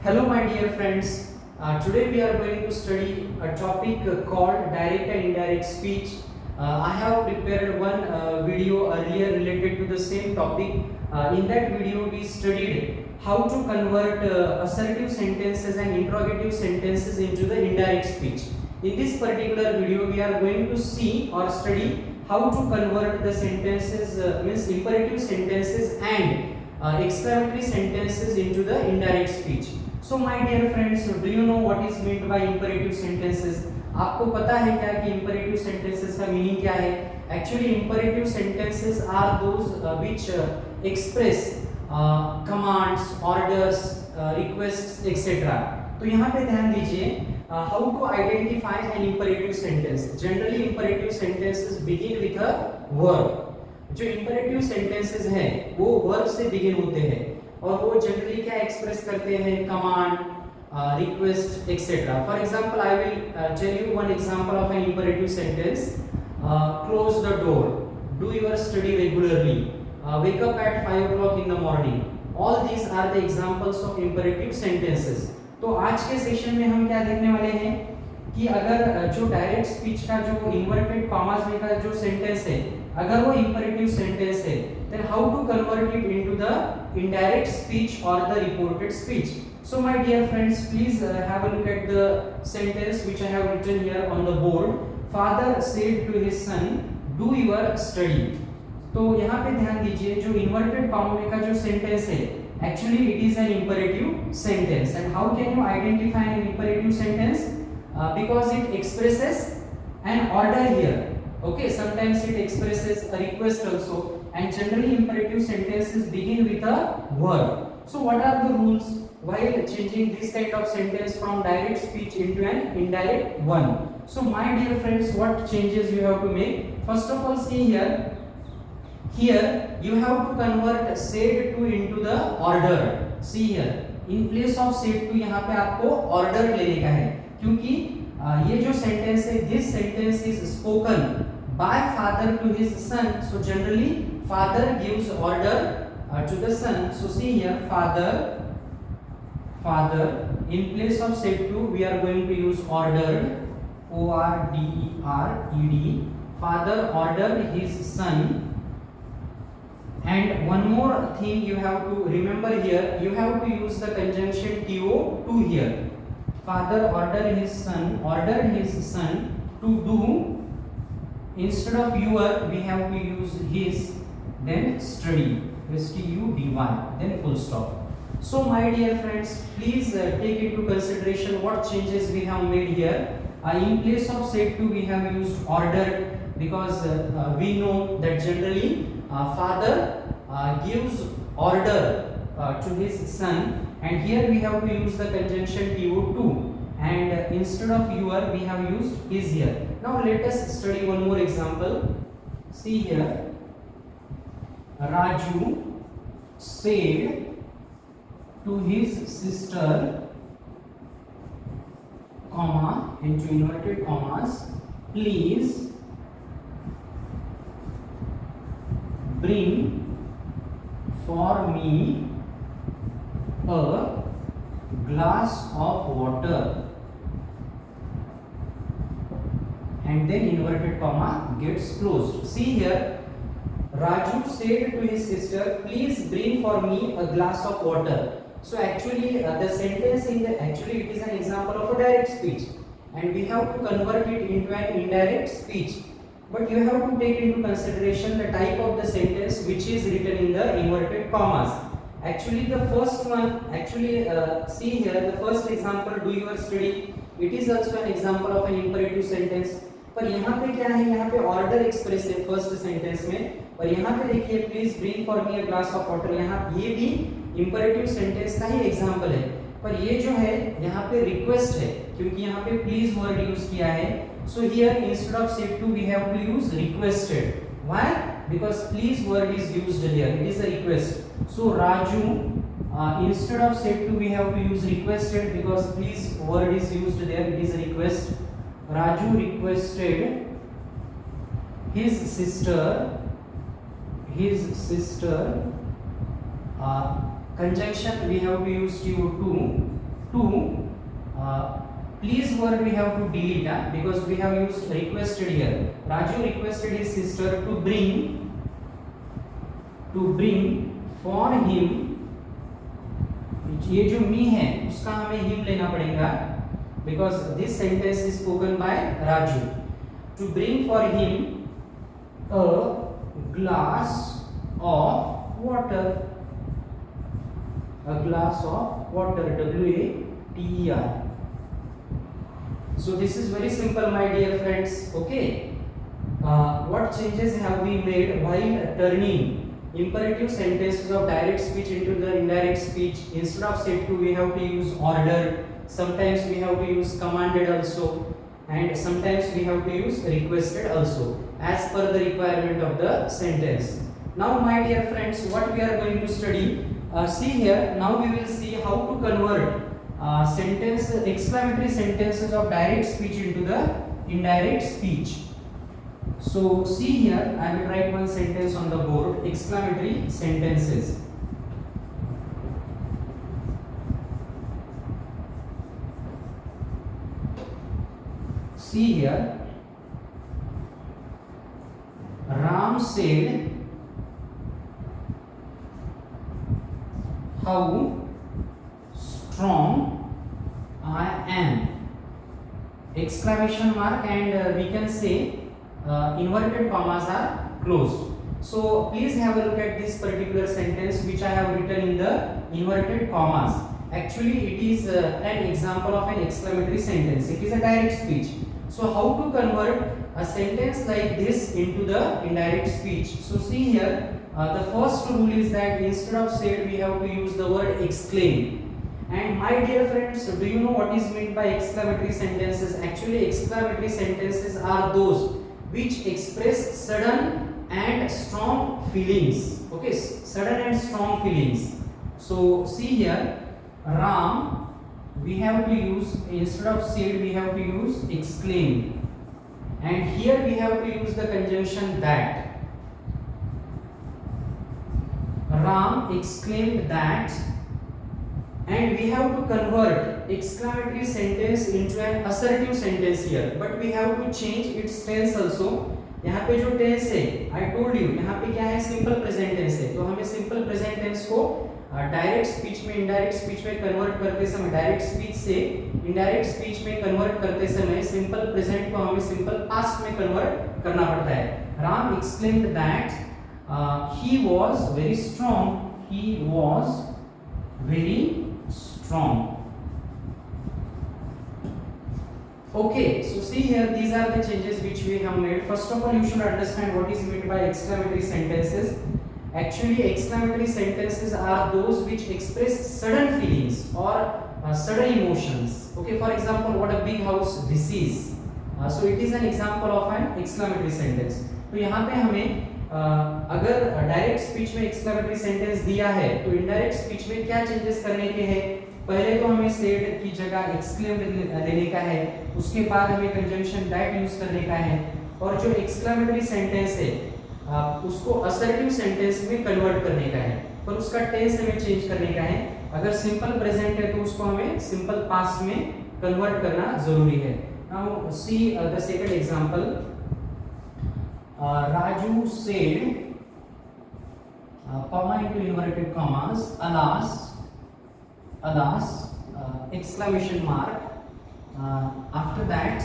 Hello my dear friends, today we are going to study a topic called direct and indirect speech. I have prepared one video earlier related to the same topic. In that video we studied how to convert assertive sentences and interrogative sentences into the indirect speech. In this particular video we are going to see or study how to convert the sentences means imperative sentences and exclamatory sentences into the indirect speech. So my dear friends, do you know what is meant by imperative sentences? आपको पता है क्या कि imperative sentences का meaning क्या है? Actually imperative sentences are those which express commands, orders, requests, etc. तो यहाँ पे ध्यान दीजिए how to identify an imperative sentence. Generally imperative sentences begin with a verb. जो imperative sentences हैं वो verb से begin होते हैं और वो जनरली क्या एक्सप्रेस करते हैं command request etcetera. For example I will tell you one example of an imperative sentence. Close the door, do your study regularly, wake up at 5 o'clock in the morning. All these are the examples of imperative sentences. तो आज के session में हम क्या देखने वाले हैं कि अगर जो डायरेक्ट स्पीच का जो इन्वर्टेड कॉमास में का जो सेंटेंस है अगर वो इंपरेटिव सेंटेंस है then how to convert it into the indirect speech or the reported speech. So my dear friends, please have a look at the sentence which I have written here on the board. Father said to his son, do your study. तो यहाँ पे ध्यान दीजिए जो inverted comma में का जो sentence है actually it is an imperative sentence. And how can you identify an imperative sentence? Because it expresses an order here. Okay, sometimes it expresses a request also. And generally imperative sentences begin with a verb. So what are the rules while changing this kind of sentence from direct speech into an indirect one? So my dear friends, what changes you have to make? First of all, see here you have to convert said to into the order. See here, in place of said to यहाँ पे आपको order लेने का है क्योंकि ये जो sentence है this sentence is spoken by father to his son. So generally father gives order to the son. So see here, father in place of said to we are going to use ordered, O-R-D-E-R-E-D. Father ordered his son. And one more thing you have to remember here, you have to use the conjunction to here. Father ordered his son to do. Instead of your we have to use his, then study, S-T-U-D-Y, then full stop. So my dear friends, please take into consideration what changes we have made here. In place of said to we have used ordered because we know that generally father gives order to his son, and here we have to use the conjunction to, and instead of your we have used his here. Now let us study one more example. See here, Raju said to his sister, comma into inverted commas, please bring for me a glass of water. And then inverted comma gets closed. See here, Raju said to his sister, please bring for me a glass of water. So actually the sentence actually it is an example of a direct speech and we have to convert it into an indirect speech. But you have to take into consideration the type of the sentence which is written in the inverted commas. Actually the first one, see here the first example, do your study, it is also an example of an imperative sentence. पर यहाँ पे क्या है, यहाँ पे order express है first sentence में, और यहाँ पे देखिए please bring for me a glass of water, यहाँ ये भी इंपरेटिव सेंटेंस का ही एग्जांपल है. पर ये जो है यहाँ पे रिक्वेस्ट है क्योंकि यहाँ पे प्लीज वर्ड यूज किया है. So here instead of said to we have to use requested. Why? Because please word is used here, it is a request. So Raju instead of said to we have to use requested because please word is used there, it is a request. Raju requested his sister conjunction we have to use to to please word we have to delete because we have used requested here. Raju requested his sister to bring for him. ये जो मी है उसका हमें him लेना पड़ेगा because this sentence is spoken by Raju. To bring for him a glass of water. A glass of water. W-A-T-E-R. So this is very simple, my dear friends. Okay. What changes have we made while turning imperative sentences of direct speech into the indirect speech? Instead of said to, we have to use ordered. Sometimes we have to use commanded also, and sometimes we have to use requested also, as per the requirement of the sentence. Now, my dear friends, what we are going to study? See here. Now we will see how to convert exclamatory sentences of direct speech into the indirect speech. So see here, I will write one sentence on the board. Exclamatory sentences. See here, Ram said, how strong I am. Exclamation mark, and we can say inverted commas are closed. So please have a look at this particular sentence which I have written in the inverted commas. Actually it is an example of an exclamatory sentence. It is a direct speech. So how to convert a sentence like this into the indirect speech? So see here, the first rule is that instead of said we have to use the word exclaim. And my dear friends, do you know what is meant by exclamatory sentences? Actually exclamatory sentences are those which express sudden and strong feelings. Okay, sudden and strong feelings. So see here, Ram, we have to use, instead of said we have to use exclaim, and here we have to use the conjunction that. Ram exclaimed that, and we have to convert exclamatory sentence into an assertive sentence here, but we have to change its tense also. यहाँ पे जो tense है, I told you, यहाँ पे क्या है, simple present tense है, तो हमें सिंपल प्रेजेंट टेंस को डायरेक्ट स्पीच में इनडायरेक्ट स्पीच में कन्वर्ट करते समय, डायरेक्ट स्पीच से इनडायरेक्ट स्पीच में कन्वर्ट करते समय सिंपल प्रेजेंट को हमें सिंपल पास्ट में कन्वर्ट करना पड़ता है. Ram exclaimed that he was very strong. He was very strong. Okay, so see here, these are the changes which we have made. First of all, you should understand what is meant by exclamatory sentences. Actually, exclamatory sentences are those which express sudden feelings or sudden emotions. Okay, for example, what a big house this is. So it is an example of an exclamatory sentence. तो यहाँ पे हमें अगर direct speech में exclamatory sentence दिया है तो indirect speech में क्या चेंजेस करने के हैं. पहले तो हमें सेड की जगह एक्सक्लेम्ड लेने का है, उसके बाद हमें कंजंक्शन दैट यूज करने का है, और जो एक्सक्लेमेटरी सेंटेंस है उसको असर्टिव सेंटेंस में कन्वर्ट करने का है, पर उसका टेंस हमें चेंज करने का है. अगर सिंपल प्रेजेंट है तो उसको हमें सिंपल पास्ट में कन्वर्ट करना जरूरी है. Now see the second example. Raju said, comma into inverted commas, alas, exclamation mark. After that,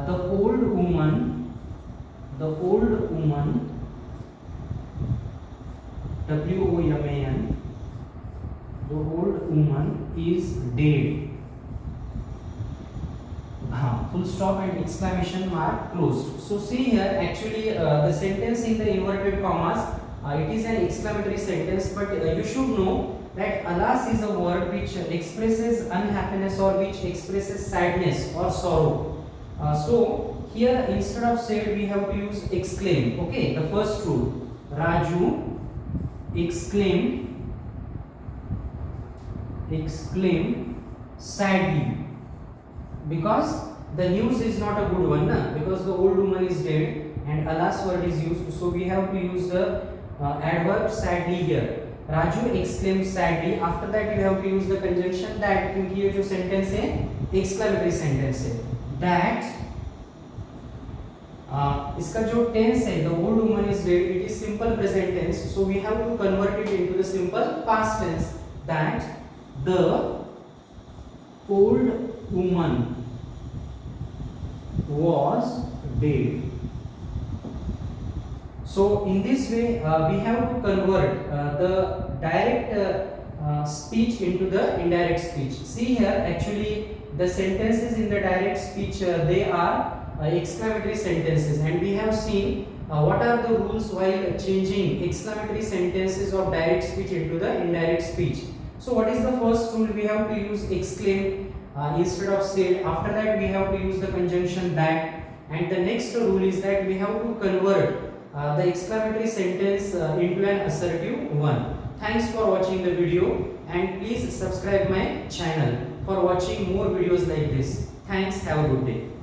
the old woman, W-O-M-A-N, the old woman is dead. Full stop and exclamation mark closed. So see here, actually the sentence in the inverted commas, it is an exclamatory sentence, but you should know that alas is a word which expresses unhappiness or which expresses sadness or sorrow. So here instead of said we have to use exclaim. Okay, the first rule, Raju exclaimed sadly, because the news is not a good one, because the old woman is dead and alas word is used, so we have to use the adverb sadly here. Raju exclaimed sadly. After that you have to use the conjunction that, क्योंकि ये जो sentence है exclamatory sentence है. That इसका जो tense है, the old woman is dead, it is simple present tense, so we have to convert it into the simple past tense. That the old woman was dead. So in this way we have to convert the direct speech into the indirect speech. See here, actually the sentences in the direct speech they are exclamatory sentences, and we have seen what are the rules while changing exclamatory sentences of direct speech into the indirect speech. So what is the first rule? We have to use exclaim instead of said. After that we have to use the conjunction that, and the next rule is that we have to convert the exclamatory sentence into an assertive one. Thanks for watching the video, and please subscribe my channel for watching more videos like this. Thanks, have a good day.